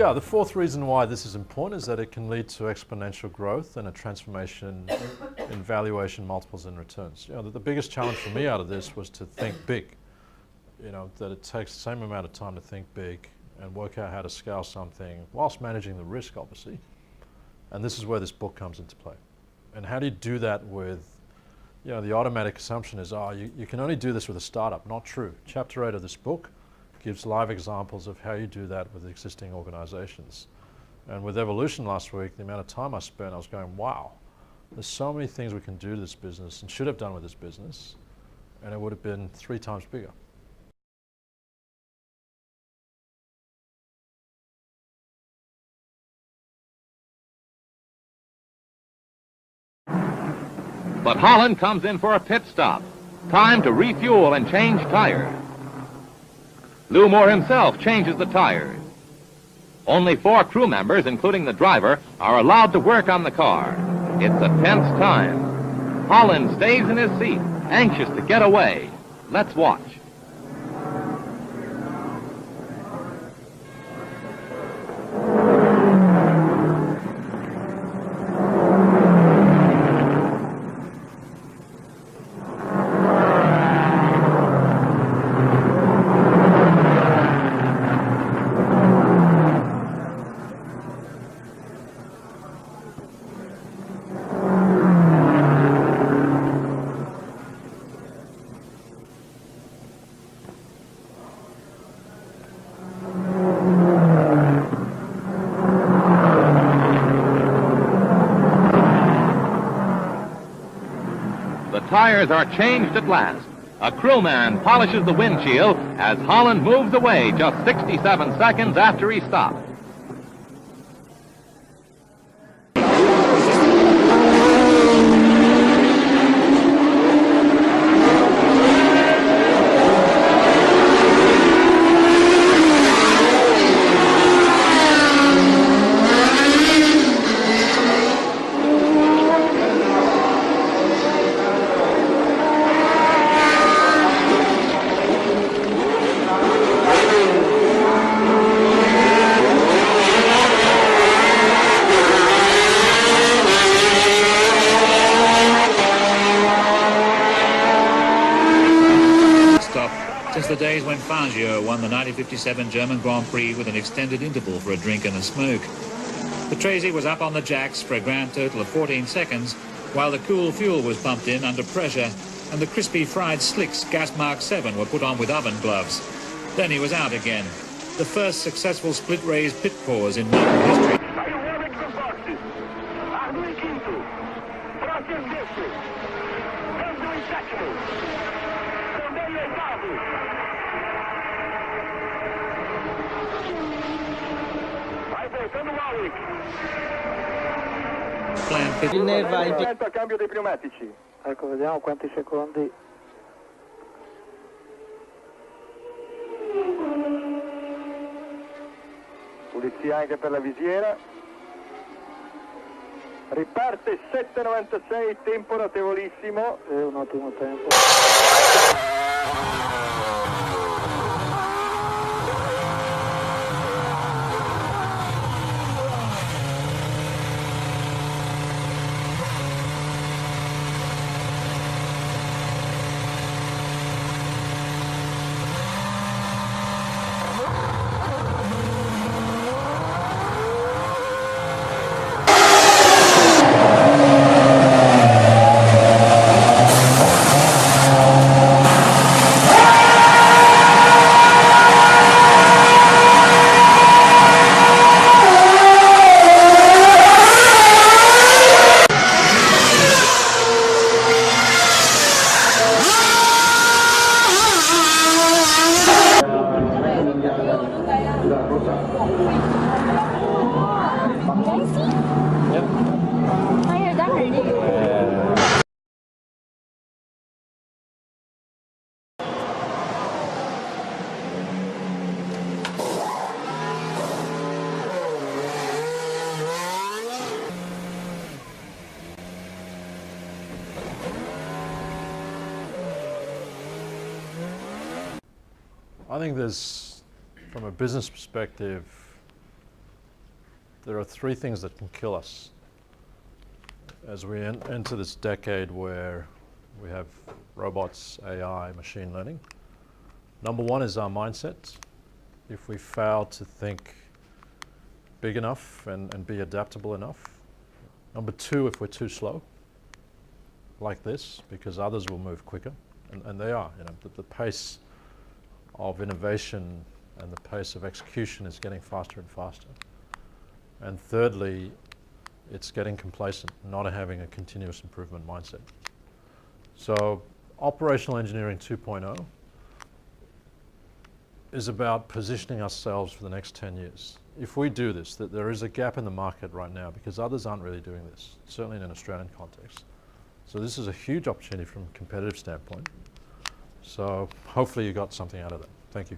Yeah, the fourth reason why this is important is that it can lead to exponential growth and a transformation in valuation multiples and returns. You know, the biggest challenge for me out of this was to think big. You know, that it takes the same amount of time to think big and work out how to scale something whilst managing the risk, obviously. And this is where this book comes into play. And how do you do that with, you know, the automatic assumption is, oh, you can only do this with a startup. Not true. Chapter 8 of this book gives live examples of how you do that with existing organizations. And with Evolution last week, the amount of time I spent, I was going, wow, there's so many things we can do to this business and should have done with this business, and it would have been 3 times bigger. But Holland comes in for a pit stop. Time to refuel and change tires. Lou Moore himself changes the tires. Only 4 crew members, including the driver, are allowed to work on the car. It's a tense time. Holland stays in his seat, anxious to get away. Let's watch. Tires are changed at last. A crewman polishes the windshield as Holland moves away just 67 seconds after he stopped. Since the days when Fangio won the 1957 German Grand Prix with an extended interval for a drink and a smoke. The Tracy was up on the jacks for a grand total of 14 seconds, while the cool fuel was pumped in under pressure and the crispy fried slicks Gas Mark 7 were put on with oven gloves. Then he was out again. The first successful split raise pit pause in modern history. Ne va in a cambio dei pneumatici. Ecco, vediamo quanti secondi. Pulizia anche per la visiera. Riparte 7,96, tempo notevolissimo. È un ottimo tempo. I think there's, from a business perspective, there are three things that can kill us as we enter this decade where we have robots, AI, machine learning. Number one is our mindset. If we fail to think big enough and be adaptable enough. Number two, if we're too slow, like this, because others will move quicker, and they are. You know, the pace of innovation and the pace of execution is getting faster and faster. And thirdly, it's getting complacent, not having a continuous improvement mindset. So operational engineering 2.0 is about positioning ourselves for the next 10 years. If we do this, that there is a gap in the market right now because others aren't really doing this, certainly in an Australian context. So this is a huge opportunity from a competitive standpoint. So hopefully you got something out of that. Thank you.